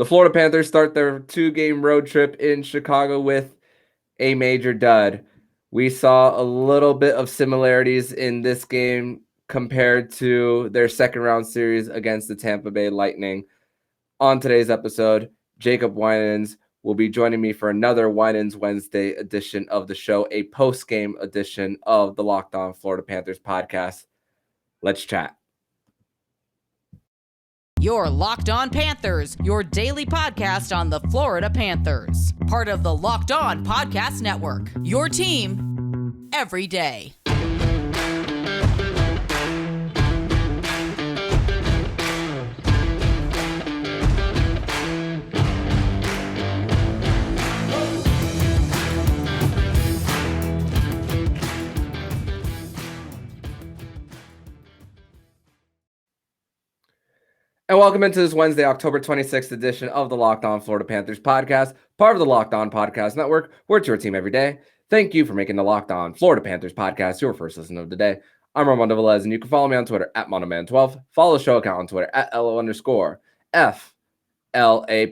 The Florida Panthers start their 2-game road trip in Chicago with a major dud. We saw a little bit of similarities in this game compared to their second round series against the Tampa Bay Lightning. On today's episode, Jacob Winans will be joining me for another Winans Wednesday edition of the show, a post-game edition of the Locked On Florida Panthers podcast. Let's chat. You're Locked On Panthers, your daily podcast on the Florida Panthers. Part of the Locked On Podcast Network, your team every day. And welcome into this Wednesday, October 26th edition of the Locked On Florida Panthers podcast, part of the Locked On Podcast Network. We're your team every day. Thank you for making the Locked On Florida Panthers podcast your first listen of the day. I'm Armando Velez, and you can follow me on Twitter at MondoMan12. Follow the show account on Twitter at LO_FLA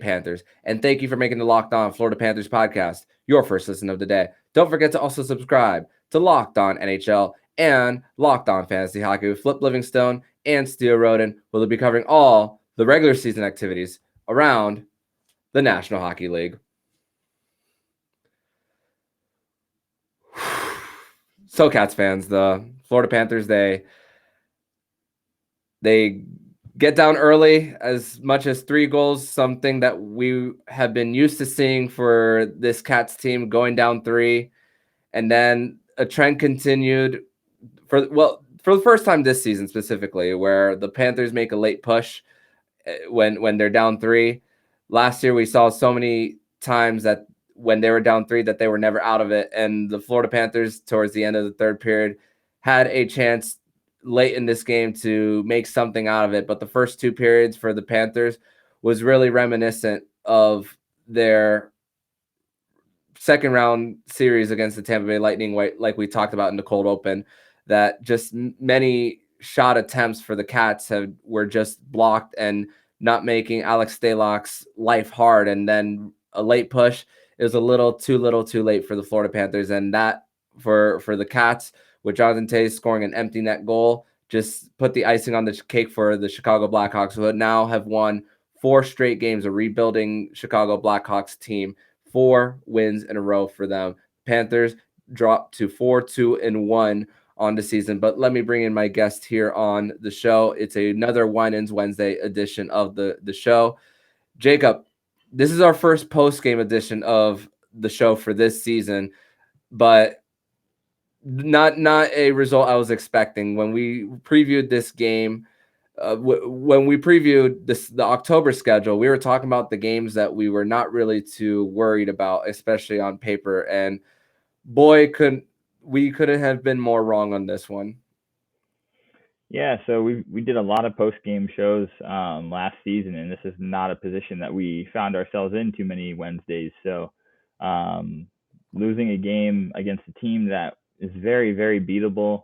Panthers. And thank you for making the Locked On Florida Panthers podcast your first listen of the day. Don't forget to also subscribe to Locked On NHL and Locked On Fantasy Hockey with Flip Livingstone and Steele Roden. We'll be covering all the regular season activities around the National Hockey League. So, Cats fans, the Florida Panthers, they get down early, as much as 3 goals, something that we have been used to seeing for this Cats team, going down 3. And then a trend continued for the first time this season specifically, where the Panthers make a late push when they're down 3. Last year, we saw so many times that when they were down 3 that they were never out of it. And the Florida Panthers, towards the end of the third period, had a chance late in this game to make something out of it. But the first 2 periods for the Panthers was really reminiscent of their second round series against the Tampa Bay Lightning, like we talked about in the cold open, that just many shot attempts for the Cats were just blocked and not making Alex Stalock's life hard. And then a late push is a little too late for the Florida Panthers. And that for the Cats, with Jonathan Toews scoring an empty net goal, just put the icing on the cake for the Chicago Blackhawks, who now have won 4 straight games, a rebuilding Chicago Blackhawks team. 4 wins in a row for them. Panthers dropped to 4-2-1 on the season. But let me bring in my guest here on the show. It's another Winans Wednesday edition of the show. Jacob, this is our first post-game edition of the show for this season, but not a result I was expecting. When we previewed this game, when we previewed the October schedule, we were talking about the games that we were not really too worried about, especially on paper. And boy, we couldn't have been more wrong on this one. Yeah, so we did a lot of post-game shows last season, and this is not a position that we found ourselves in too many Wednesdays. So losing a game against a team that is very, very beatable,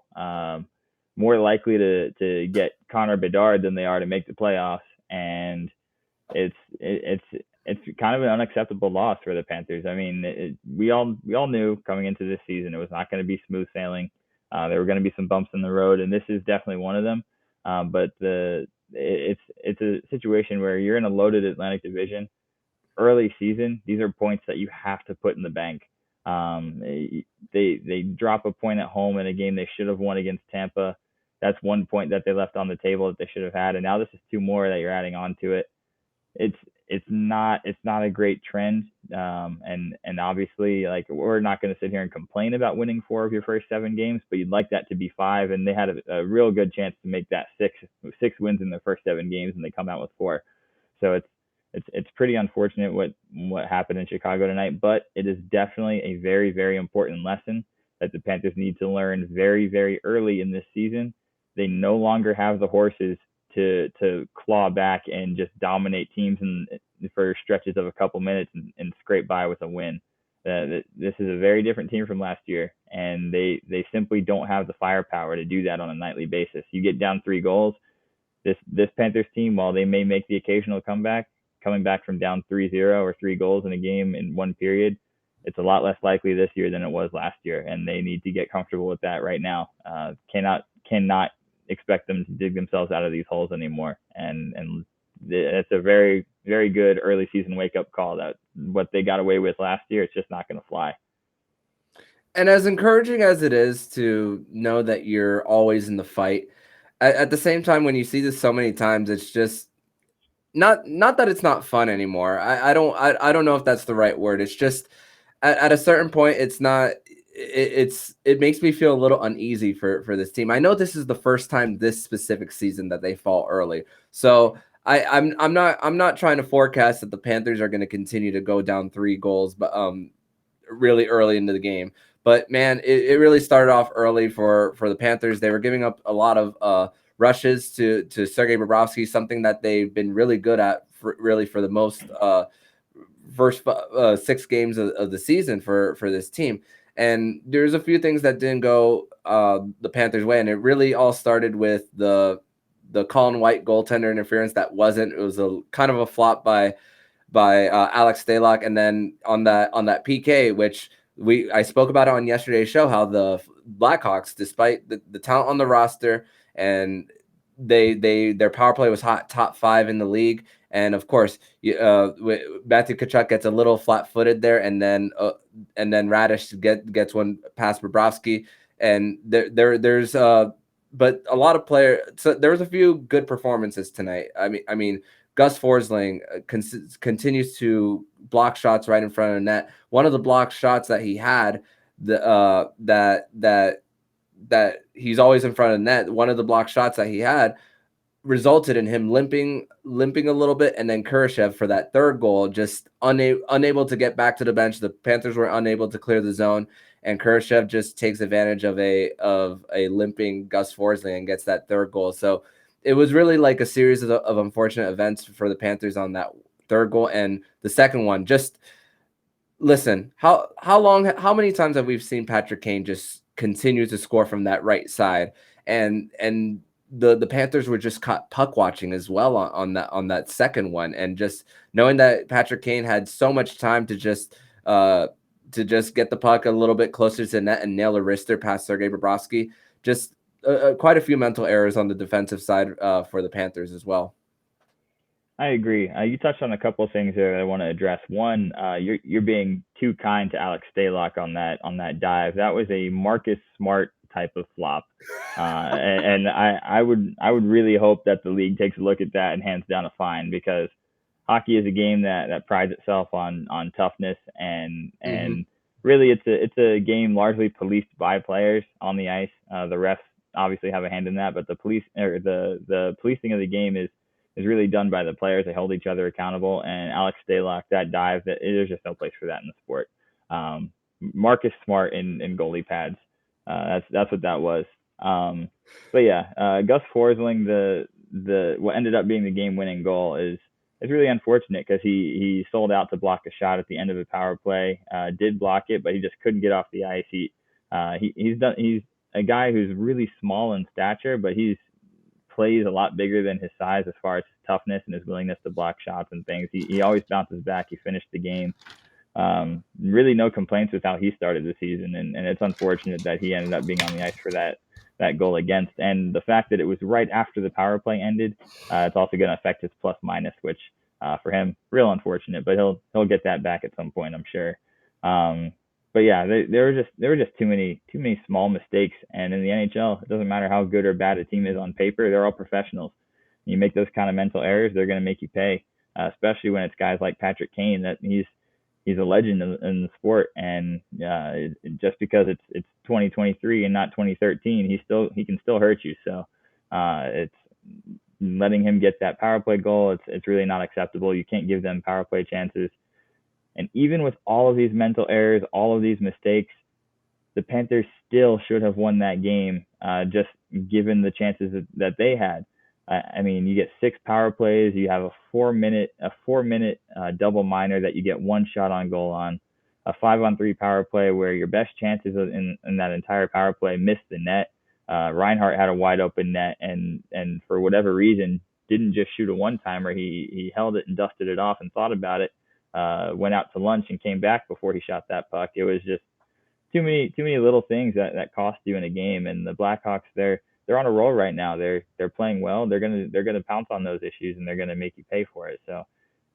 more likely to get Connor Bedard than they are to make the playoffs, and it's kind of an unacceptable loss for the Panthers. I mean, we all knew coming into this season it was not going to be smooth sailing. There were going to be some bumps in the road, and this is definitely one of them. But it's a situation where you're in a loaded Atlantic Division, early season. These are points that you have to put in the bank. They drop a point at home in a game they should have won against Tampa. That's 1 point that they left on the table that they should have had, and now this is 2 more that you're adding on to it. It's not a great trend, and obviously, like, we're not going to sit here and complain about winning 4 of your first 7 games, but you'd like that to be 5, and they had a real good chance to make that 6 wins in their first 7 games, and they come out with 4. So it's pretty unfortunate what happened in Chicago tonight, but it is definitely a very, very important lesson that the Panthers need to learn very, very early in this season. They no longer have the horses to claw back and just dominate teams for stretches of a couple minutes and scrape by with a win. This is a very different team from last year, and they simply don't have the firepower to do that on a nightly basis. You get down 3 goals, this Panthers team, while they may make the occasional comeback, coming back from down 3-0 or 3 goals in a game in one period. It's a lot less likely this year than it was last year, and they need to get comfortable with that right now. Cannot expect them to dig themselves out of these holes anymore. And it's a very, very good early season wake up call that what they got away with last year, it's just not going to fly. And as encouraging as it is to know that you're always in the fight, at the same time, when you see this so many times, it's just not that it's not fun anymore. I don't know if that's the right word. It's just at a certain point, it's not. It makes me feel a little uneasy for this team. I know this is the first time this specific season that they fall early, so I'm not trying to forecast that the Panthers are going to continue to go down 3 goals, but really early into the game. But man, it really started off early for the Panthers. They were giving up a lot of rushes to Sergei Bobrovsky, something that they've been really good at for the most first 6 games of the season for this team. And there's a few things that didn't go the Panthers' way, and it really all started with the Colin White goaltender interference. It was a kind of a flop by Alex Stalock, and then on that PK, which I spoke about it on yesterday's show, how the Blackhawks, despite the talent on the roster, and their power play was top 5 in the league, and of course, Matthew Tkachuk gets a little flat-footed there, and then Radish gets one past Bobrovsky, and there's but a lot of players. So there was a few good performances tonight. I mean. Gus Forsling continues to block shots right in front of the net. One of the block shots that he had, that he's always in front of the net. One of the block shots that he had resulted in him limping a little bit, and then Kurashev for that third goal just unable to get back to the bench. The Panthers were unable to clear the zone, and Kurashev just takes advantage of a limping Gus Forsling and gets that third goal. So it was really like a series of unfortunate events for the Panthers on that third goal, and the second one. Just listen, how many times have we seen Patrick Kane just continue to score from that right side, and the Panthers were just caught puck watching as well on that second one, and just knowing that Patrick Kane had so much time to just get the puck a little bit closer to the net and nail a wrister past Sergei Bobrovsky. Just quite a few mental errors on the defensive side for the Panthers as well. I agree. You touched on a couple of things there that I want to address. One, you're being too kind to Alex Stalock on that dive. That was a Marcus Smart type of flop, and I would really hope that the league takes a look at that and hands down a fine, because hockey is a game that prides itself on toughness, and really it's a game largely policed by players on the ice. The refs obviously have a hand in that, but the policing of the game is really done by the players. They hold each other accountable. And Alex Stalock, that dive, there's just no place for that in the sport. Marcus Smart in goalie pads. That's what that was. But yeah, Gus Forsling, the what ended up being the game-winning goal is really unfortunate, because he sold out to block a shot at the end of a power play. Did block it, but he just couldn't get off the ice. He's a guy who's really small in stature, but he's plays a lot bigger than his size as far as his toughness and his willingness to block shots and things. He always bounces back. He finished the game. Really no complaints with how he started the season, and it's unfortunate that he ended up being on the ice for that goal against. And the fact that it was right after the power play ended, it's also going to affect his plus minus, which for him, real unfortunate, but he'll get that back at some point, I'm sure. But yeah, there were just too many small mistakes. And in the NHL, it doesn't matter how good or bad a team is on paper; they're all professionals. You make those kind of mental errors, they're going to make you pay. Especially when it's guys like Patrick Kane, that he's a legend in the sport. And just because it's 2023 and not 2013, he can still hurt you. So it's letting him get that power play goal. It's really not acceptable. You can't give them power play chances. And even with all of these mental errors, all of these mistakes, the Panthers still should have won that game, just given the chances that they had. I mean, you get 6 power plays, you have a 4-minute double minor that you get 1 shot on goal on, a 5-on-3 power play where your best chances in that entire power play missed the net. Reinhart had a wide open net, and for whatever reason, didn't just shoot a one-timer. He held it and dusted it off and thought about it, went out to lunch and came back before he shot that puck. It was just too many little things that cost you in a game. And the Blackhawks, they're on a roll right now. They're playing well. They're gonna pounce on those issues, and they're gonna make you pay for it. So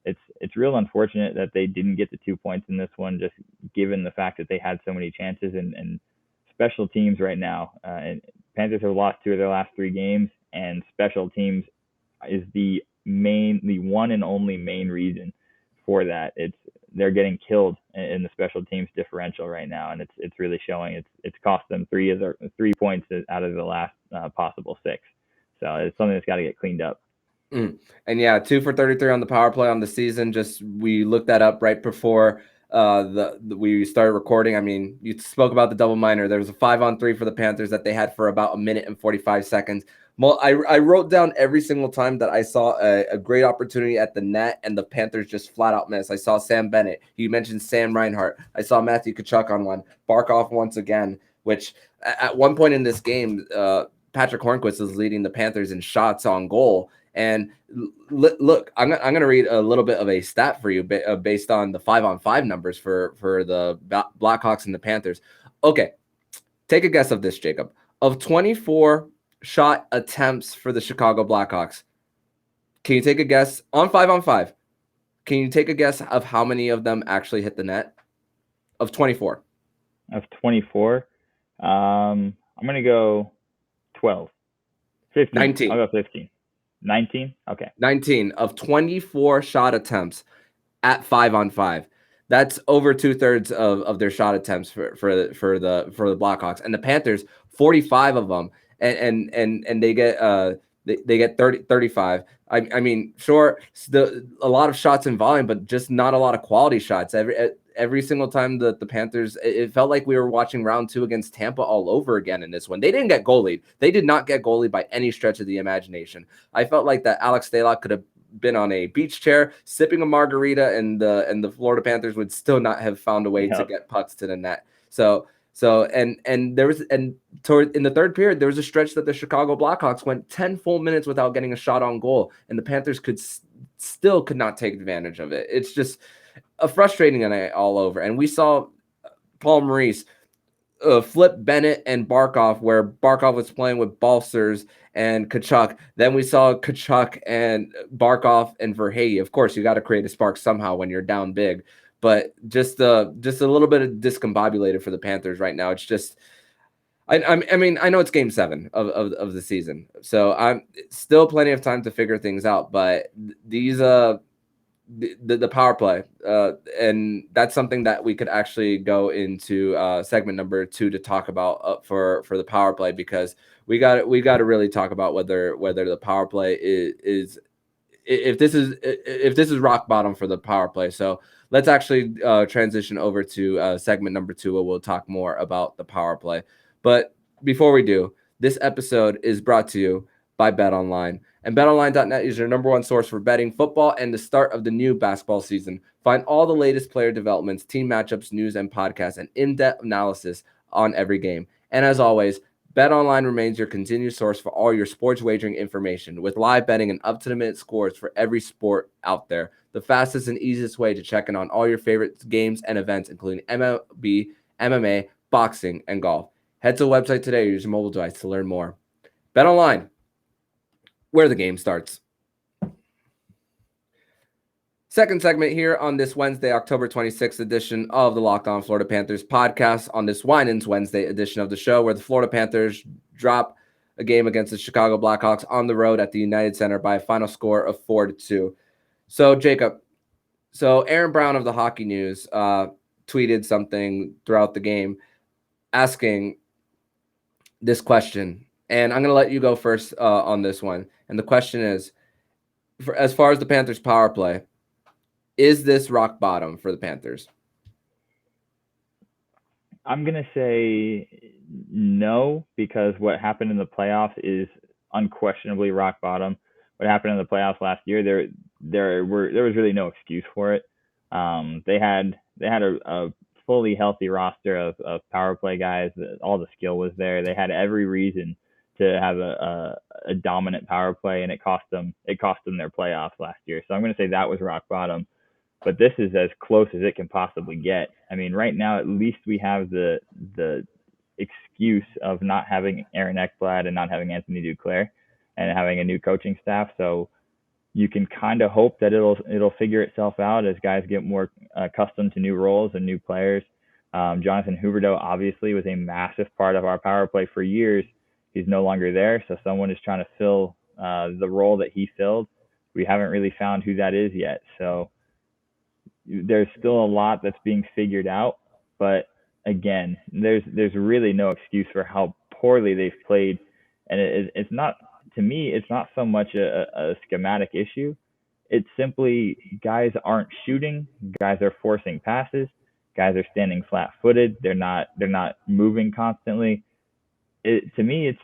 it's real unfortunate that they didn't get the 2 points in this one, just given the fact that they had so many chances and special teams right now. And Panthers have lost 2 of their last 3 games, and special teams is the one and only main reason for that. They're getting killed in the special teams differential right now, and it's really showing. It's cost them 3 points out of the last possible 6. So it's something that's got to get cleaned up. And yeah, 2 for 33 on the power play on the season. Just we looked that up right before we started recording. I mean, you spoke about the double minor. There was a 5-on-3 for the Panthers that they had for about 1 minute and 45 seconds. I wrote down every single time that I saw a great opportunity at the net and the Panthers just flat out miss. I saw Sam Bennett. You mentioned Sam Reinhart. I saw Matthew Tkachuk on one. Barkov once again, which at one point in this game, Patrick Hornquist is leading the Panthers in shots on goal. And look, I'm going to read a little bit of a stat for you based on the 5-on-5 numbers for the Blackhawks and the Panthers. Okay, take a guess of this, Jacob. Of 24 shot attempts for the Chicago Blackhawks, can you take a guess on 5-on-5? Can you take a guess of how many of them actually hit the net? Of 24. Of 24, I'm going to go 12. 15. 19. I'll go 15. 19? Okay. 19 of 24 shot attempts at 5-on-5. That's over 2/3 of their shot attempts for the Blackhawks. And the Panthers, 45 of them, and they get 35. I mean, sure, a lot of shots in volume, but just not a lot of quality shots. Every single time the Panthers, it felt like we were watching round 2 against Tampa all over again in this one. They didn't get goalied. They did not get goalied by any stretch of the imagination. I felt like that Alex Stalock could have been on a beach chair sipping a margarita, and the Florida Panthers would still not have found a way to get pucks to the net. So there was, and in the third period, there was a stretch that the Chicago Blackhawks went 10 full minutes without getting a shot on goal, and the Panthers could not take advantage of it. It's just a frustrating night all over. And we saw Paul Maurice flip Bennett and Barkov, where Barkov was playing with Balcers and Tkachuk. Then we saw Tkachuk and Barkov and Verhey. Of course, you got to create a spark somehow when you're down big. But just a little bit of discombobulated for the Panthers right now. It's just, I mean, I know it's game 7 of the season, so I'm still plenty of time to figure things out. But these the power play, and that's something that we could actually go into segment number 2 to talk about for the power play, because we got to really talk about whether the power play is if this is rock bottom for the power play. So let's actually transition over to segment number 2, where we'll talk more about the power play. But before we do, this episode is brought to you by BetOnline. And BetOnline.net is your number 1 source for betting, football, and the start of the new basketball season. Find all the latest player developments, team matchups, news, and podcasts, and in-depth analysis on every game. And as always, BetOnline remains your continued source for all your sports wagering information, with live betting and up-to-the-minute scores for every sport out there. The fastest and easiest way to check in on all your favorite games and events, including MLB, MMA, boxing, and golf. Head to the website today or use your mobile device to learn more. BetOnline, where the game starts. Second segment here on this Wednesday, October 26th edition of the Locked On Florida Panthers podcast, on this Winans Wednesday edition of the show, where the Florida Panthers drop a game against the Chicago Blackhawks on the road at the United Center by a final score of 4-2. So, Jacob, Aaron Brown of the Hockey News tweeted something throughout the game asking this question, and I'm going to let you go first on this one. And the question is, as far as the Panthers power play, is this rock bottom for the Panthers? I'm going to say no, because what happened in the playoffs is unquestionably rock bottom. What happened in the playoffs last year, there was really no excuse for it. They had a fully healthy roster of power play guys. All the skill was there. They had every reason to have a dominant power play, and it cost them their playoffs last year. So I'm going to say that was rock bottom. But this is as close as it can possibly get. I mean, right now at least we have the excuse of not having Aaron Ekblad and not having Anthony Duclair and having a new coaching staff. So you can kind of hope that it'll figure itself out as guys get more accustomed to new roles and new players. Jonathan Huberdeau obviously was a massive part of our power play for years. He's no longer there, so someone is trying to fill the role that he filled. We haven't really found who that is yet. So there's still a lot that's being figured out, but again, there's really no excuse for how poorly they've played. And it's not, to me, it's not so much a schematic issue. It's simply guys aren't shooting, guys are forcing passes, guys are standing flat-footed, they're not moving constantly. To me,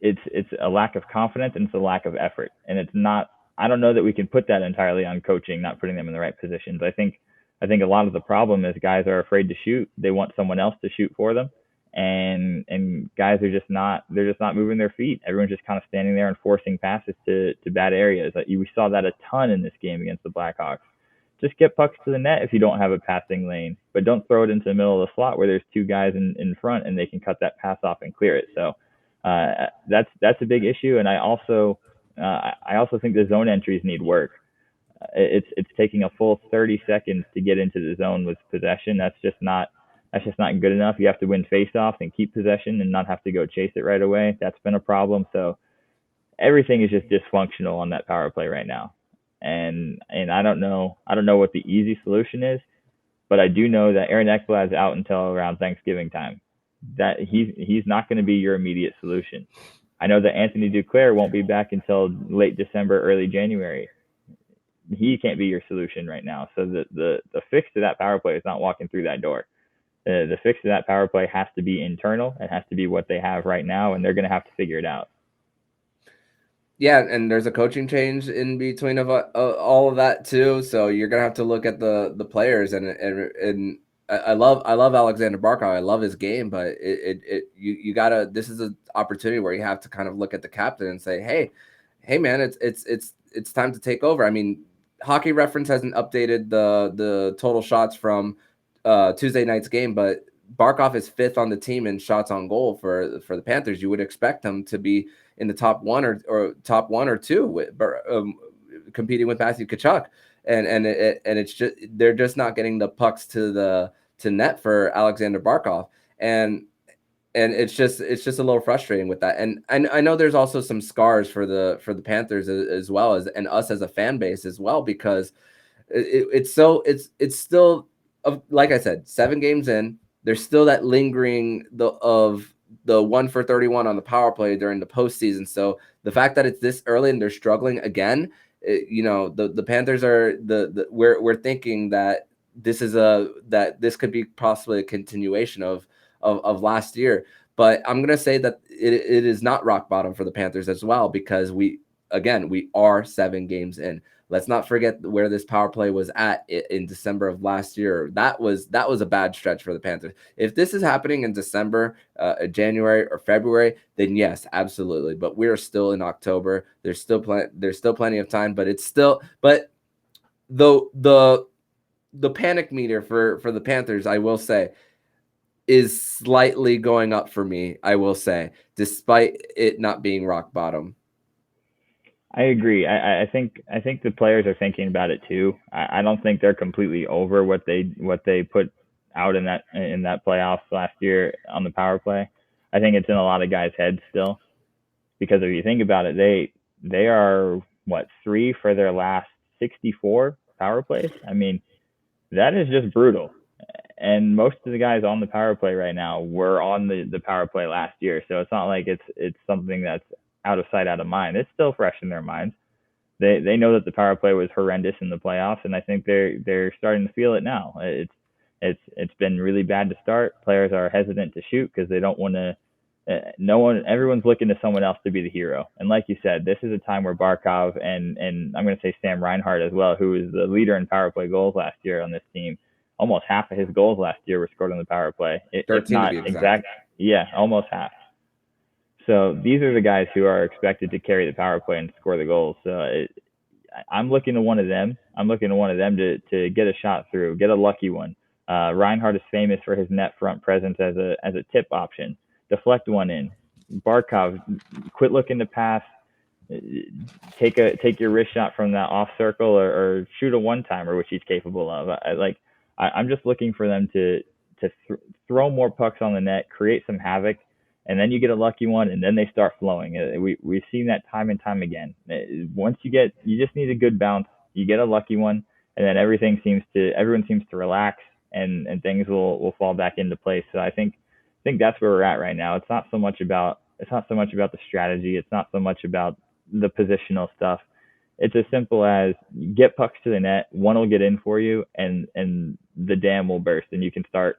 it's a lack of confidence and it's a lack of effort. And it's not, I don't know that we can put that entirely on coaching, not putting them in the right positions. I think a lot of the problem is guys are afraid to shoot. They want someone else to shoot for them. And guys are just not moving their feet. Everyone's just kind of standing there and forcing passes to bad areas. We saw that a ton in this game against the Blackhawks. Just get pucks to the net if you don't have a passing lane, but don't throw it into the middle of the slot where there's two guys in front and they can cut that pass off and clear it. So that's a big issue. And I also think the zone entries need work. It's taking a full 30 seconds to get into the zone with possession. That's just not good enough. You have to win faceoffs and keep possession and not have to go chase it right away. That's been a problem. So everything is just dysfunctional on that power play right now. And I don't know what the easy solution is, but I do know that Aaron Ekblad is out until around Thanksgiving time. That he's not going to be your immediate solution. I know that Anthony Duclair won't be back until late December, early January. He can't be your solution right now. So the fix to that power play is not walking through that door. The fix to that power play has to be internal. It has to be what they have right now, and they're going to have to figure it out. Yeah, and there's a coaching change in between of all of that too. So you're gonna have to look at the players, and I love Alexander Barkov. I love his game, but you gotta. This is an opportunity where you have to kind of look at the captain and say, hey man, it's time to take over. I mean, Hockey Reference hasn't updated the total shots from Tuesday night's game, but Barkov is 5th on the team in shots on goal for the Panthers. You would expect him to be in the top one or top 1 or 2 with competing with Matthew Tkachuk, and it's just they're just not getting the pucks to net for Alexander Barkov, and it's just a little frustrating with that. And I know there's also some scars for the Panthers as well as and us as a fan base as well, because it's still, like I said, 7 games in. There's still that lingering of the 1 for 31 on the power play during the postseason. So the fact that it's this early and they're struggling again, the Panthers are we're thinking that this could be possibly a continuation of last year. But I'm gonna say that it is not rock bottom for the Panthers as well, because we are 7 games in. Let's not forget where this power play was at in December of last year. That was a bad stretch for the Panthers. If this is happening in December, January, or February, then yes, absolutely. But we are still in October. There's still plenty of time. But the panic meter for the Panthers, I will say, is slightly going up for me. I will say, despite it not being rock bottom. I agree. I think the players are thinking about it too. I don't think they're completely over what they put out in that playoffs last year on the power play. I think it's in a lot of guys' heads still, because if you think about it, they are 3 for their last 64 power plays. I mean, that is just brutal. And most of the guys on the power play right now were on the power play last year, so it's not like it's something that's out of sight, out of mind. It's still fresh in their minds. They know that the power play was horrendous in the playoffs, and I think they're starting to feel it now. It's been really bad to start. Players are hesitant to shoot because they don't want to. Everyone's looking to someone else to be the hero. And like you said, this is a time where Barkov and I'm going to say Sam Reinhart as well, who is the leader in power play goals last year on this team. Almost half of his goals last year were scored on the power play. 13 not to be exact. Yeah, almost half. So these are the guys who are expected to carry the power play and score the goals. So I'm looking to one of them. I'm looking to one of them to get a shot through, get a lucky one. Reinhart is famous for his net front presence as a tip option. Deflect one in. Barkov, quit looking to pass. Take your wrist shot from that off circle, or shoot a one timer, which he's capable of. I'm just looking for them to throw more pucks on the net, create some havoc, and then you get a lucky one, and then they start flowing. We've seen that time and time again. Once you just need a good bounce, you get a lucky one, and then everyone seems to relax, and things will fall back into place. So I think that's where we're at right now. It's not so much about the strategy. It's not so much about the positional stuff. It's as simple as get pucks to the net, one will get in for you, and the dam will burst, and you can start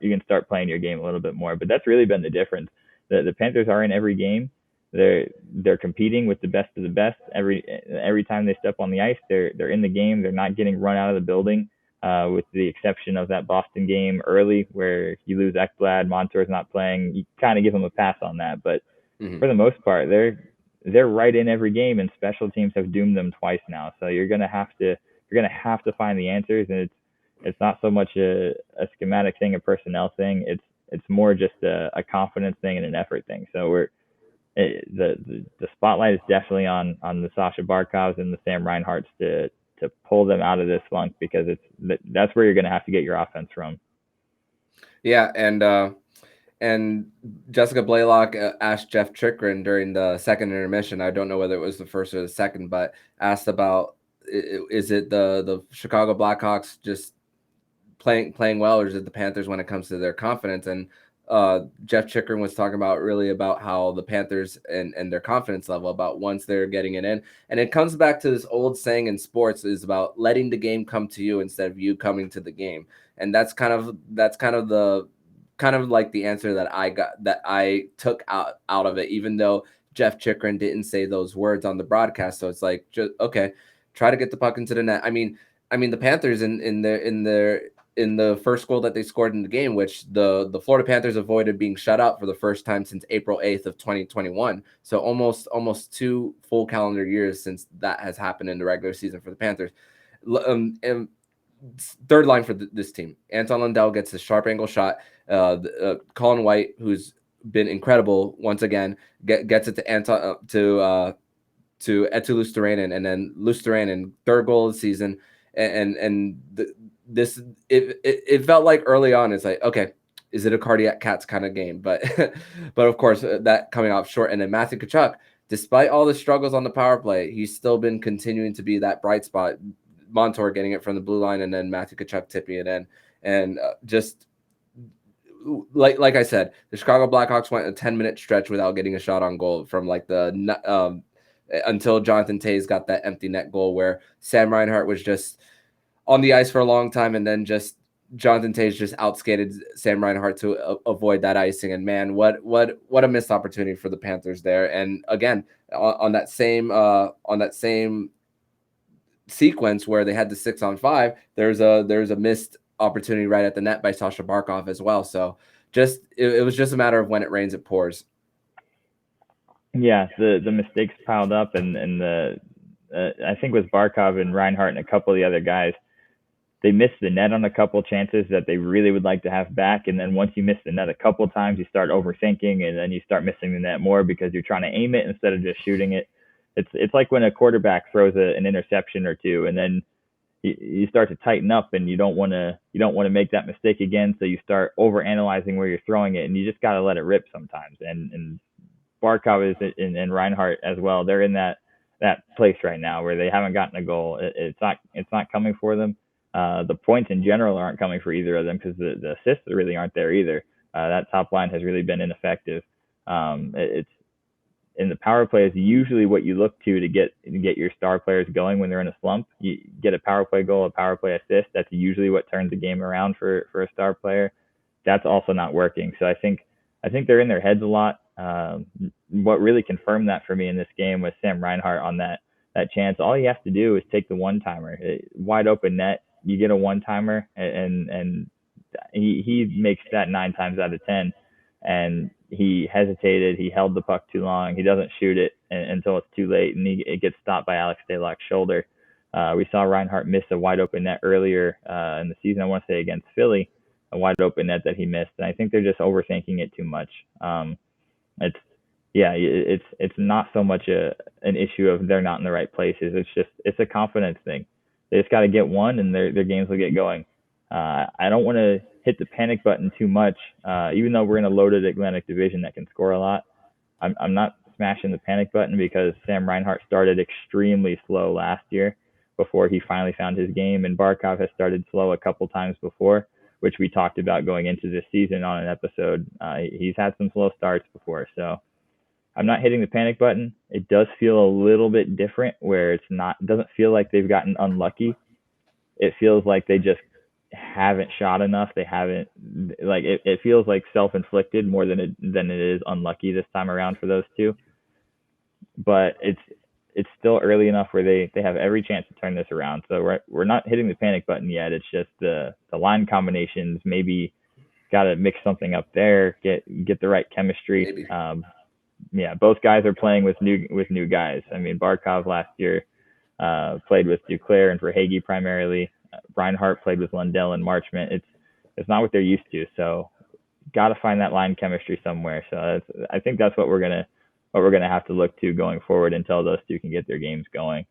playing your game a little bit more. But that's really been the difference. The Panthers are in every game. They're competing with the best of the best. Every time they step on the ice, they're in the game. They're not getting run out of the building, with the exception of that Boston game early where you lose Ekblad, Montour's not playing. You kind of give them a pass on that, but for the most part, they're right in every game, and special teams have doomed them twice now. So you're gonna have to find the answers, and it's not so much a schematic thing, a personnel thing. It's more just a confidence thing and an effort thing. So the spotlight is definitely on the Sasha Barkovs and the Sam Reinharts to pull them out of this funk, because that's where you're going to have to get your offense from. Yeah, and Jessica Blaylock asked Jeff Chikrin during the second intermission, I don't know whether it was the first or the second, but asked about, is it the Chicago Blackhawks just playing well, or is it the Panthers when it comes to their confidence? And Jeff Chikrin was talking about how the Panthers and their confidence level, about once they're getting it in. And it comes back to this old saying in sports, is about letting the game come to you instead of you coming to the game. And that's kind of like the answer that I took out of it, even though Jeff Chikrin didn't say those words on the broadcast. So it's like, just okay, try to get the puck into the net. I mean the Panthers in the first goal that they scored in the game, which the Florida Panthers avoided being shut out for the first time since April 8th of 2021. So almost 2 full calendar years since that has happened in the regular season for the Panthers. And third line for this team, Anton Lundell gets a sharp angle shot. Colin White, who's been incredible once again, gets it to Eetu Luostarinen, and then Luostarinen, third goal of the season. It felt like early on, it's like, okay, is it a cardiac cats kind of game? But of course that coming off short. And then Matthew Tkachuk, despite all the struggles on the power play, he's still been continuing to be that bright spot. Montour getting it from the blue line, and then Matthew Tkachuk tipping it in. And just like I said, the Chicago Blackhawks went a 10-minute stretch without getting a shot on goal from like until Jonathan Toews got that empty net goal, where Sam Reinhart was just on the ice for a long time, and then just Jonathan Toews just outskated Sam Reinhart to avoid that icing. And man, what a missed opportunity for the Panthers there. And again, on that same sequence where they had the 6-on-5, there's a missed opportunity right at the net by Sasha Barkov as well. So just it was just a matter of when it rains, it pours. Yeah, the mistakes piled up, and I think with Barkov and Reinhart and a couple of the other guys, they missed the net on a couple chances that they really would like to have back. And then once you miss the net a couple times, you start overthinking, and then you start missing the net more because you're trying to aim it instead of just shooting it. It's like when a quarterback throws an interception or two, and then you start to tighten up, and you don't want to make that mistake again. So you start over analyzing where you're throwing it, and you just got to let it rip sometimes. And Barkov is and Reinhart as well. They're in that place right now where they haven't gotten a goal. It's not coming for them. The points in general aren't coming for either of them because the assists really aren't there either. That top line has really been ineffective. It's in the power play is usually what you look to get your star players going when they're in a slump. You get a power play goal, a power play assist. That's usually what turns the game around for a star player. That's also not working. So I think they're in their heads a lot. What really confirmed that for me in this game was Sam Reinhart on that chance. All he has to do is take the one-timer. Wide open net, you get a one-timer, and he makes that 9 times out of 10. And he hesitated. He held the puck too long. He doesn't shoot it until it's too late, and it gets stopped by Alex Stalock's shoulder. We saw Reinhart miss a wide open net earlier in the season, I want to say against Philly, a wide open net that he missed. And I think they're just overthinking it too much. It's not so much an issue of they're not in the right places. It's a confidence thing. They just got to get one, and their games will get going. I don't want to hit the panic button too much, even though we're in a loaded Atlantic division that can score a lot. I'm not smashing the panic button because Sam Reinhart started extremely slow last year before he finally found his game, and Barkov has started slow a couple times before, which we talked about going into this season on an episode. He's had some slow starts before, so I'm not hitting the panic button. It does feel a little bit different where it doesn't feel like they've gotten unlucky. It feels like they just haven't shot enough. They haven't, like, it feels like self-inflicted more than it is unlucky this time around for those two. But it's still early enough where they have every chance to turn this around. So we're not hitting the panic button yet. It's just the line combinations, maybe got to mix something up there, get the right chemistry. Both guys are playing with new guys. I mean, Barkov last year played with Duclair and Verhaeghe primarily. Reinhart played with Lundell and Marchment. It's not what they're used to. So got to find that line chemistry somewhere. So I think that's what we're gonna have to look to going forward until those two can get their games going.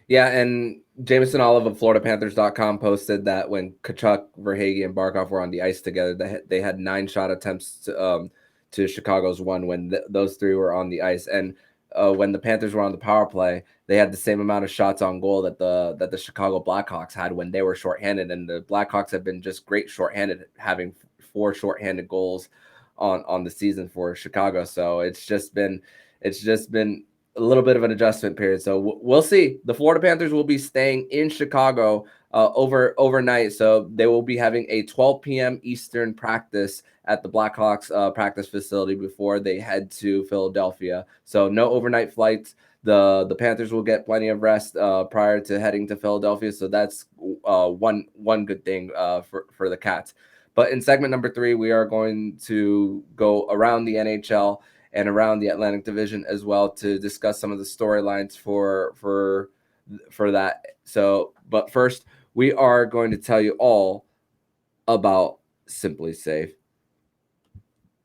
Yeah, and Jameson Olive of FloridaPanthers.com posted that when Tkachuk, Verhaeghe, and Barkov were on the ice together, they had 9 shot attempts to Chicago's 1 when those 3 were on the ice. And when the Panthers were on the power play, they had the same amount of shots on goal that the Chicago Blackhawks had when they were shorthanded. And the Blackhawks have been just great shorthanded, having 4 shorthanded goals on the season for Chicago. So it's just been a little bit of an adjustment period. So we'll see. The Florida Panthers will be staying in Chicago overnight. So they will be having a 12 p.m. Eastern practice at the Blackhawks practice facility before they head to Philadelphia. So no overnight flights. The Panthers will get plenty of rest prior to heading to Philadelphia. So that's one good thing for the Cats. But in segment number 3, we are going to go around the NHL and around the Atlantic Division as well to discuss some of the storylines for that. So, but first, we are going to tell you all about Simply Safe.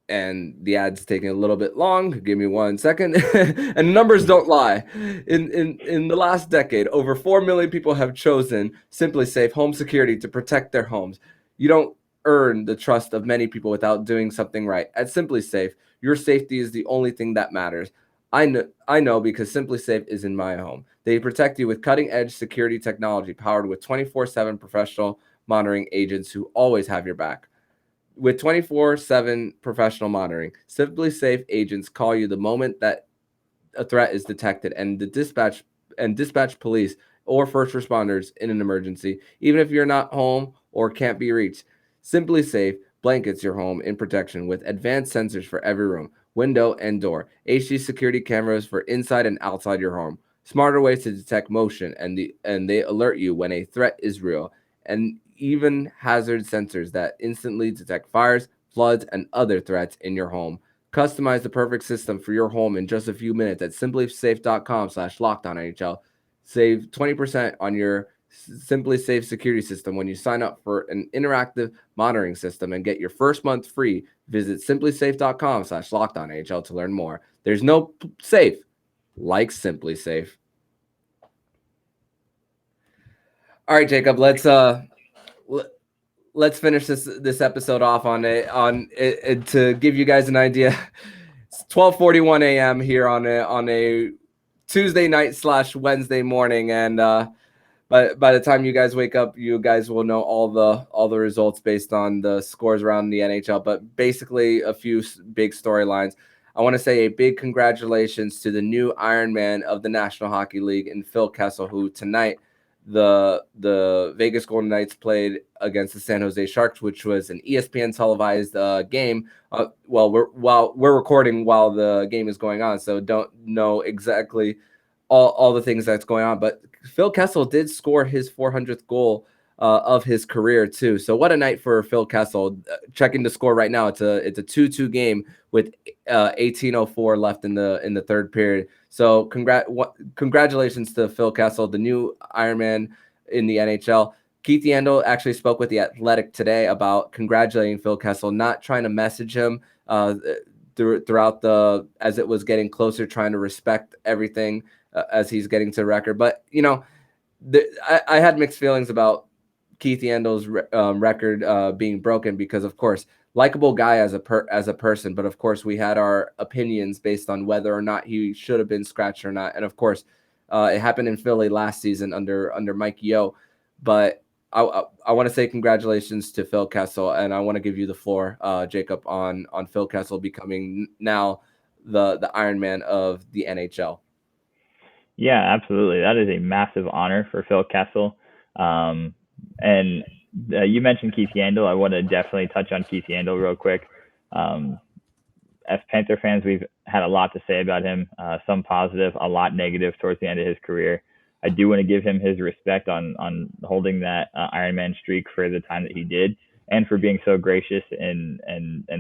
And the ad's taking a little bit long. Give me 1 second. And numbers don't lie. In the last decade, over 4 million people have chosen Simply Safe Home Security to protect their homes. You don't earn the trust of many people without doing something right. At Simply Safe, your safety is the only thing that matters. I know because Simply Safe is in my home. They protect you with cutting-edge security technology powered with 24/7 professional monitoring agents who always have your back. With 24/7 professional monitoring, Simply Safe agents call you the moment that a threat is detected and dispatch police or first responders in an emergency, even if you're not home or can't be reached. Simply Safe blankets your home in protection with advanced sensors for every room, window, and door, HD security cameras for inside and outside your home, smarter ways to detect motion, and they alert you when a threat is real, and even hazard sensors that instantly detect fires, floods, and other threats in your home. Customize the perfect system for your home in just a few minutes at simplysafe.com/LockedOnNHL. Save 20% on your Simply Safe security system when you sign up for an interactive monitoring system and get your first month free. Visit simplysafe.com/LockedOnNHL to learn more. There's no safe like Simply Safe. All right, Jacob, let's finish this episode off on it to give you guys an idea. It's 12:41 a.m. here on a Tuesday night / Wednesday morning, and by the time you guys wake up, you guys will know all the results based on the scores around the NHL. But basically, a few big storylines. I want to say a big congratulations to the new Iron Man of the National Hockey League in Phil Kessel, who tonight the Vegas Golden Knights played against the San Jose Sharks, which was an ESPN televised game. We're recording while the game is going on, so don't know exactly all the things that's going on. But Phil Kessel did score his 400th goal of his career too. So what a night for Phil Kessel. Checking the score right now, it's a 2-2 game with 18:04 left in the third period. So congratulations to Phil Kessel, the new Ironman in the NHL. Keith Yandel actually spoke with The Athletic today about congratulating Phil Kessel, not trying to message him throughout as it was getting closer, trying to respect everything as he's getting to record. But, I had mixed feelings about Keith Yandel's record being broken because, of course, likable guy as a person, but of course we had our opinions based on whether or not he should have been scratched or not. And of course, it happened in Philly last season under Mike Yeo. But I want to say congratulations to Phil Kessel, and I want to give you the floor, Jacob, on Phil Kessel becoming now the Iron Man of the NHL. Yeah, absolutely. That is a massive honor for Phil Kessel. And you mentioned Keith Yandel. I want to definitely touch on Keith Yandel real quick. As Panther fans, we've had a lot to say about him, some positive, a lot negative towards the end of his career. I do want to give him his respect on holding that Ironman streak for the time that he did, and for being so gracious and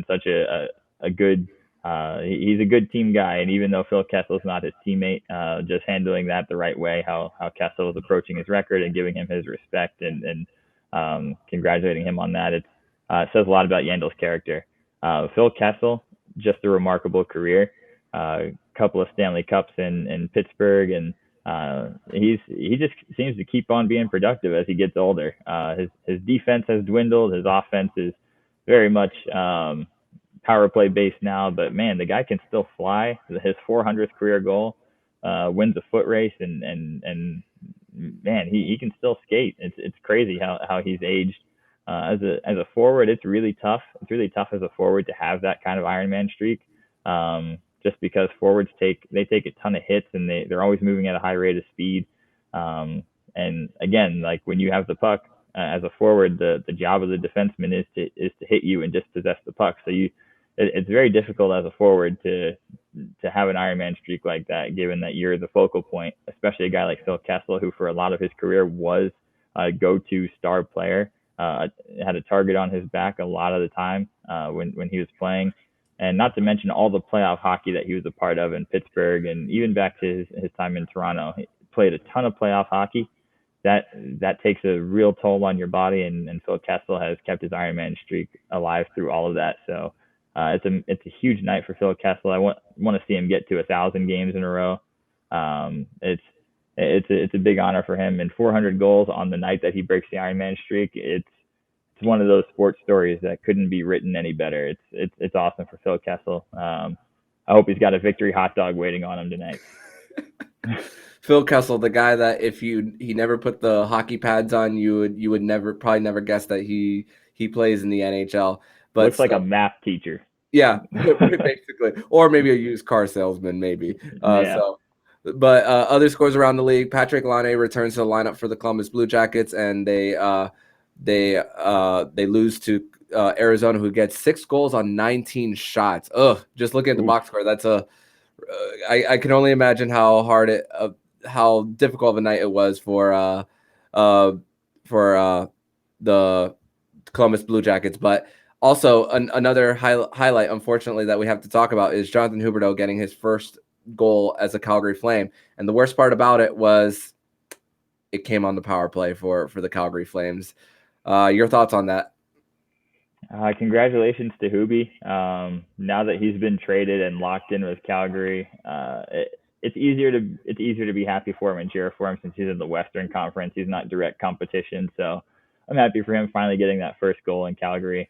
such a good. He's a good team guy, and even though Phil Kessel is not his teammate, just handling that the right way, how Kessel was approaching his record and giving him his respect and congratulating him on that, it says a lot about Yandel's character. Phil Kessel, just a remarkable career, couple of Stanley Cups in Pittsburgh, and he just seems to keep on being productive as he gets older. His defense has dwindled. His offense is very much power play based now, but man, the guy can still fly. His 400th career goal, wins a foot race, and man, he can still skate. It's crazy how he's aged. As a forward, it's really tough. It's really tough as a forward to have that kind of Ironman streak. Just because forwards take a ton of hits, and they're always moving at a high rate of speed. And again, like when you have the puck as a forward, the job of the defenseman is to hit you and dispossess the puck. So it's very difficult as a forward to have an Ironman streak like that, given that you're the focal point, especially a guy like Phil Kessel, who for a lot of his career was a go-to star player, had a target on his back a lot of the time when he was playing. And not to mention all the playoff hockey that he was a part of in Pittsburgh, and even back to his time in Toronto. He played a ton of playoff hockey. That takes a real toll on your body, and Phil Kessel has kept his Ironman streak alive through all of that. So it's a huge night for Phil Kessel. I want to see him get to 1,000 games in a row. It's a big honor for him, and 400 goals on the night that he breaks the Ironman streak. It's one of those sports stories that couldn't be written any better. It's awesome for Phil Kessel. I hope he's got a victory hot dog waiting on him tonight. Phil Kessel, the guy that if he never put the hockey pads on, you would probably never guess that he plays in the NHL. But looks like a math teacher. Yeah, basically, or maybe a used car salesman, maybe. Yeah. But other scores around the league: Patrick Laine returns to the lineup for the Columbus Blue Jackets, and they lose to Arizona, who gets 6 goals on 19 shots. Just looking at the box score, that's I can only imagine how difficult of a night it was for the Columbus Blue Jackets. But also another highlight, unfortunately, that we have to talk about is Jonathan Huberdeau getting his first goal as a Calgary Flame. And the worst part about it was it came on the power play for the Calgary Flames. Your thoughts on that? Congratulations to Hubie. Now that he's been traded and locked in with Calgary, it's easier to be happy for him and cheer for him, since he's in the Western Conference. He's not direct competition, so I'm happy for him finally getting that first goal in Calgary.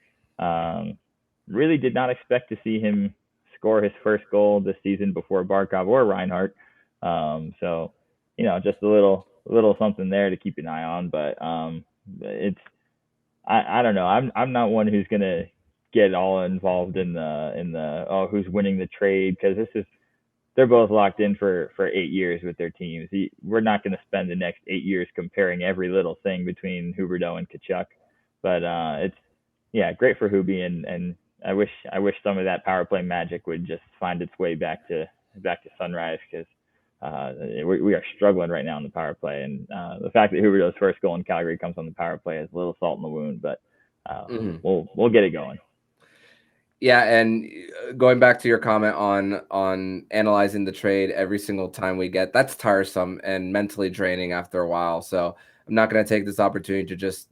Really did not expect to see him score his first goal this season before Barkov or Reinhart. So just a little something there to keep an eye on. But I don't know. I'm not one who's gonna get all involved in the who's winning the trade, because they're both locked in for 8 years with their teams. We're not going to spend the next 8 years comparing every little thing between Huberdeau and Tkachuk. But it's great for Hubie, and I wish some of that power play magic would just find its way back to Sunrise, because we are struggling right now in the power play, and the fact that Huberdeau's first goal in Calgary comes on the power play is a little salt in the wound, but we'll get it going. Yeah, and going back to your comment on analyzing the trade every single time we get, that's tiresome and mentally draining after a while. So I'm not going to take this opportunity to just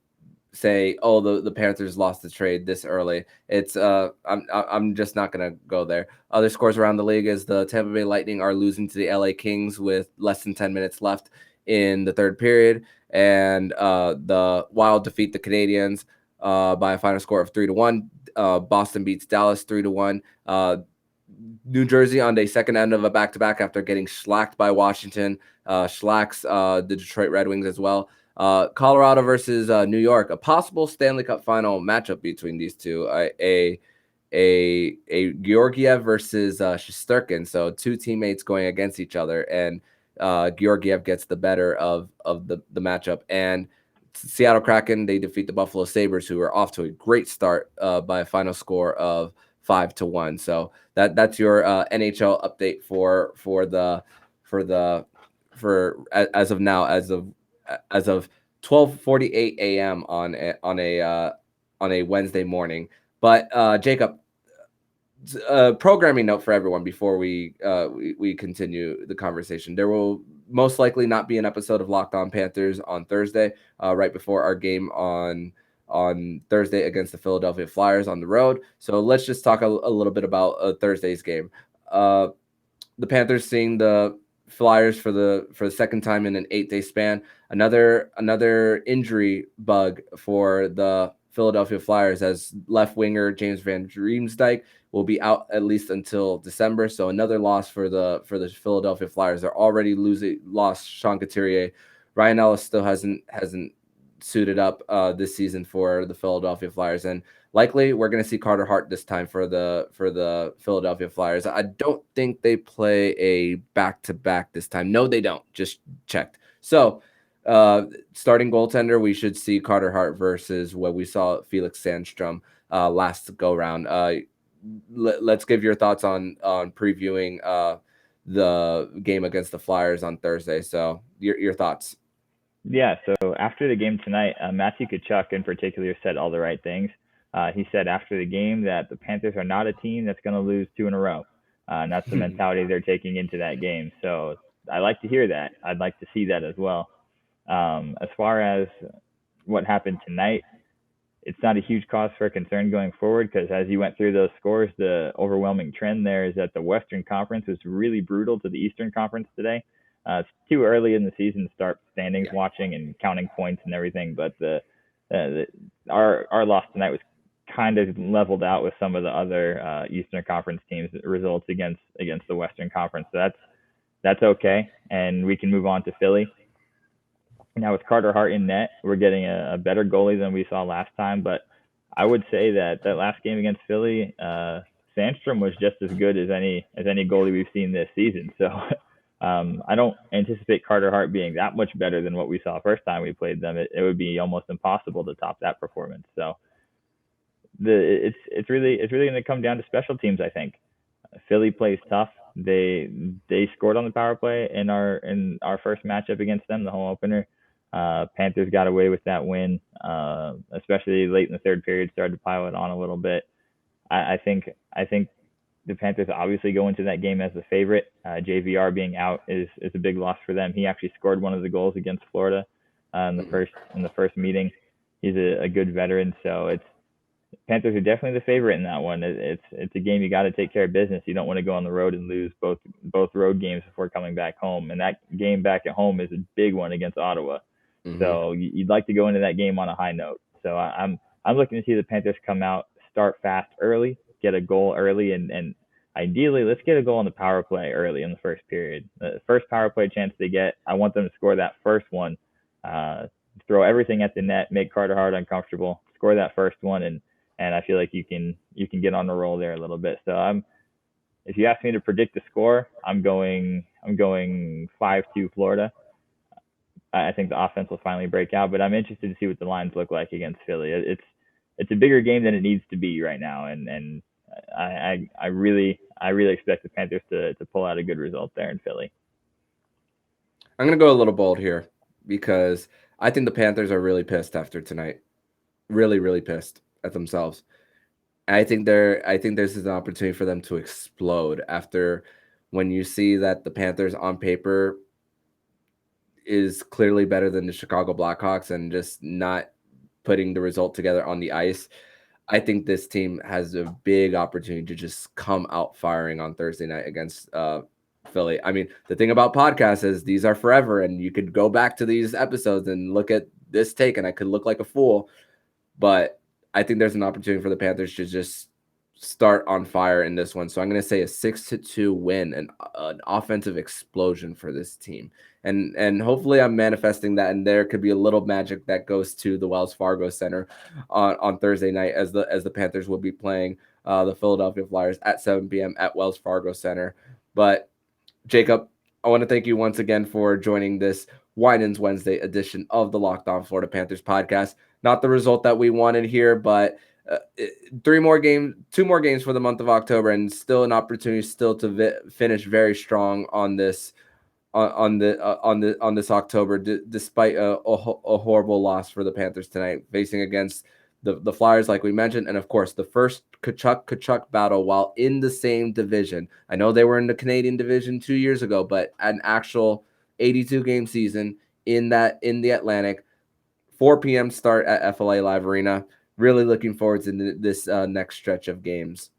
say, oh, the Panthers lost the trade this early. It's I'm just not going to go there. Other scores around the league is the Tampa Bay Lightning are losing to the LA Kings with less than 10 minutes left in the third period, and the Wild defeat the Canadiens by a final score of 3-1. Boston beats Dallas 3-1. New Jersey on the second end of a back-to-back after getting shellacked by Washington, shellacks the Detroit Red Wings as well. Colorado versus New York, a possible Stanley Cup final matchup between these two. A Georgiev versus Shesterkin, so two teammates going against each other, and Georgiev gets the better of the matchup. And Seattle Kraken, they defeat the Buffalo Sabres, who are off to a great start by a final score of 5-1. So that's your NHL update as of now, as of 12:48 a.m. on a Wednesday morning. But Jacob, programming note for everyone before we continue the conversation. There will most likely not be an episode of Locked On Panthers on Thursday, right before our game on Thursday against the Philadelphia Flyers on the road. So let's just talk a little bit about Thursday's game. The Panthers seeing the Flyers for the second time in an 8-day span. Another injury bug for the Philadelphia Flyers, as left winger James Van Riemsdyk will be out at least until December. So another loss for the Philadelphia Flyers. They're already lost Sean Couturier. Ryan Ellis still hasn't suited up this season for the Philadelphia Flyers, and likely we're going to see Carter Hart this time for the Philadelphia Flyers. I don't think they play a back-to-back this time. No, they don't. Just checked. So starting goaltender, we should see Carter Hart versus what we saw Felix Sandstrom last go round. Let's give your thoughts on previewing the game against the Flyers on Thursday. So your thoughts. Yeah, so after the game tonight, Matthew Tkachuk in particular said all the right things. He said after the game that the Panthers are not a team that's going to lose 2 in a row. And that's the mentality they're taking into that game. So I like to hear that. I'd like to see that as well. As far as what happened tonight, it's not a huge cause for concern going forward, because as you went through those scores, the overwhelming trend there is that the Western Conference was really brutal to the Eastern Conference today. It's too early in the season to start standings watching and counting points and everything, but our loss tonight was kind of leveled out with some of the other Eastern Conference teams' results against the Western Conference. So that's okay, and we can move on to Philly. Now with Carter Hart in net, we're getting a better goalie than we saw last time, but I would say that last game against Philly, Sandstrom was just as good as any goalie we've seen this season. So I don't anticipate Carter Hart being that much better than what we saw first time we played them. It would be almost impossible to top that performance. So it's really going to come down to special teams, I think. Philly plays tough. They scored on the power play in our first matchup against them, the home opener. Panthers got away with that win, especially late in the third period, started to pile it on a little bit. I think the Panthers obviously go into that game as the favorite. JVR being out is a big loss for them. He actually scored one of the goals against Florida in the first meeting. He's a good veteran, so Panthers are definitely the favorite in that one. It's a game you got to take care of business. You don't want to go on the road and lose both road games before coming back home. And that game back at home is a big one against Ottawa. Mm-hmm. So you'd like to go into that game on a high note. So I'm looking to see the Panthers come out, start fast early, get a goal early, and ideally let's get a goal on the power play early in the first period. The first power play chance they get, I want them to score that first one, throw everything at the net, make Carter Hart uncomfortable, score that first one, and I feel like you can get on the roll there a little bit. So if you ask me to predict the score, I'm going 5-2 Florida. I think the offense will finally break out, but I'm interested to see what the lines look like against Philly. It's a bigger game than it needs to be right now, and I really expect the Panthers to pull out a good result there in Philly. I'm going to go a little bold here because I think the Panthers are really pissed after tonight. Really, really pissed at themselves. I think this is an opportunity for them to explode after when you see that the Panthers on paper is clearly better than the Chicago Blackhawks and just not putting the result together on the ice. I think this team has a big opportunity to just come out firing on Thursday night against Philly. I mean, the thing about podcasts is these are forever, and you could go back to these episodes and look at this take, and I could look like a fool. But I think there's an opportunity for the Panthers to just start on fire in this one. So I'm going to say a 6-2 win, an offensive explosion for this team. And hopefully I'm manifesting that, and there could be a little magic that goes to the Wells Fargo Center on Thursday night as the Panthers will be playing the Philadelphia Flyers at 7 p.m. at Wells Fargo Center. But Jacob, I want to thank you once again for joining this Winans Wednesday edition of the Locked On Florida Panthers podcast. Not the result that we wanted here, but two more games for the month of October, and still an opportunity still to finish very strong on this this October, despite a horrible loss for the Panthers tonight, facing against the Flyers, like we mentioned, and of course the first Tkachuk battle while in the same division. I know they were in the Canadian division 2 years ago, but an actual 82 game season in the Atlantic, 4 p.m. start at FLA Live Arena. Really looking forward to this next stretch of games.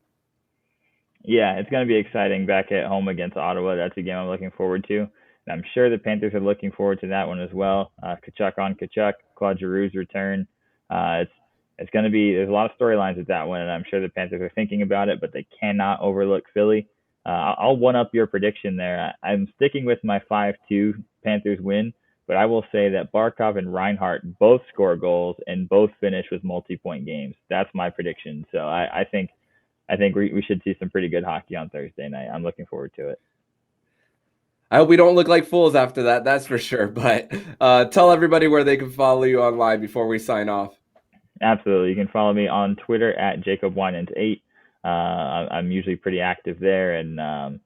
Yeah, it's going to be exciting back at home against Ottawa. That's a game I'm looking forward to. And I'm sure the Panthers are looking forward to that one as well. Tkachuk on Tkachuk, Claude Giroux's return. It's going to be, there's a lot of storylines with that one, and I'm sure the Panthers are thinking about it, but they cannot overlook Philly. I'll one-up your prediction there. I'm sticking with my 5-2 Panthers win, but I will say that Barkov and Reinhart both score goals and both finish with multi-point games. That's my prediction. So I think we should see some pretty good hockey on Thursday night. I'm looking forward to it. I hope we don't look like fools after that, that's for sure. But tell everybody where they can follow you online before we sign off. Absolutely. You can follow me on Twitter at Jacob Winans 8. I'm usually pretty active there, and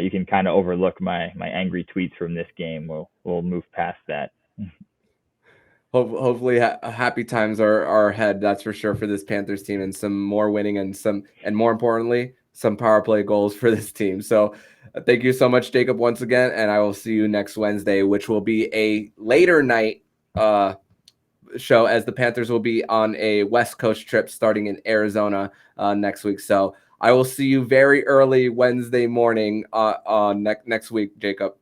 you can kind of overlook my angry tweets from this game. We'll move past that. Hopefully happy times are ahead, that's for sure, for this Panthers team, and some more winning and more importantly, some power play goals for this team. So thank you so much, Jacob, once again, and I will see you next Wednesday, which will be a later night show, as the Panthers will be on a West Coast trip starting in Arizona next week. So I will see you very early Wednesday morning next week, Jacob.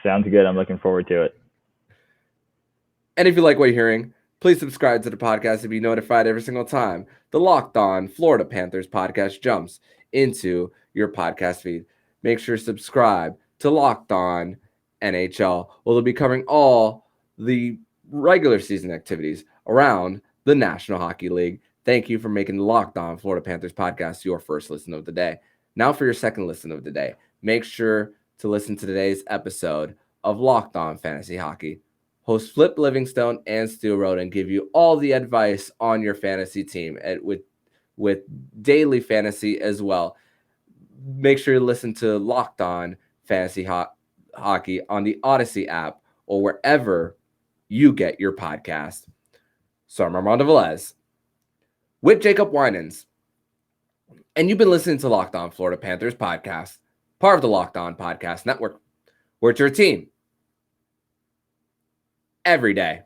Sounds good. I'm looking forward to it. And if you like what you're hearing, please subscribe to the podcast to be notified every single time the Locked On Florida Panthers podcast jumps into your podcast feed. Make sure to subscribe to Locked On NHL. We'll be covering all the regular season activities around the National Hockey League. Thank you for making the Locked On Florida Panthers podcast your first listen of the day. Now for your second listen of the day, make sure to listen to today's episode of Locked On Fantasy Hockey. Host Flip Livingstone and Stu Roden give you all the advice on your fantasy team, and with daily fantasy as well. Make sure to listen to Locked On Fantasy Hockey on the Odyssey app or wherever you get your podcast. So I'm Armando Velez with Jacob Winans, and you've been listening to Locked On Florida Panthers podcast, part of the Locked On Podcast Network. We're your team every day.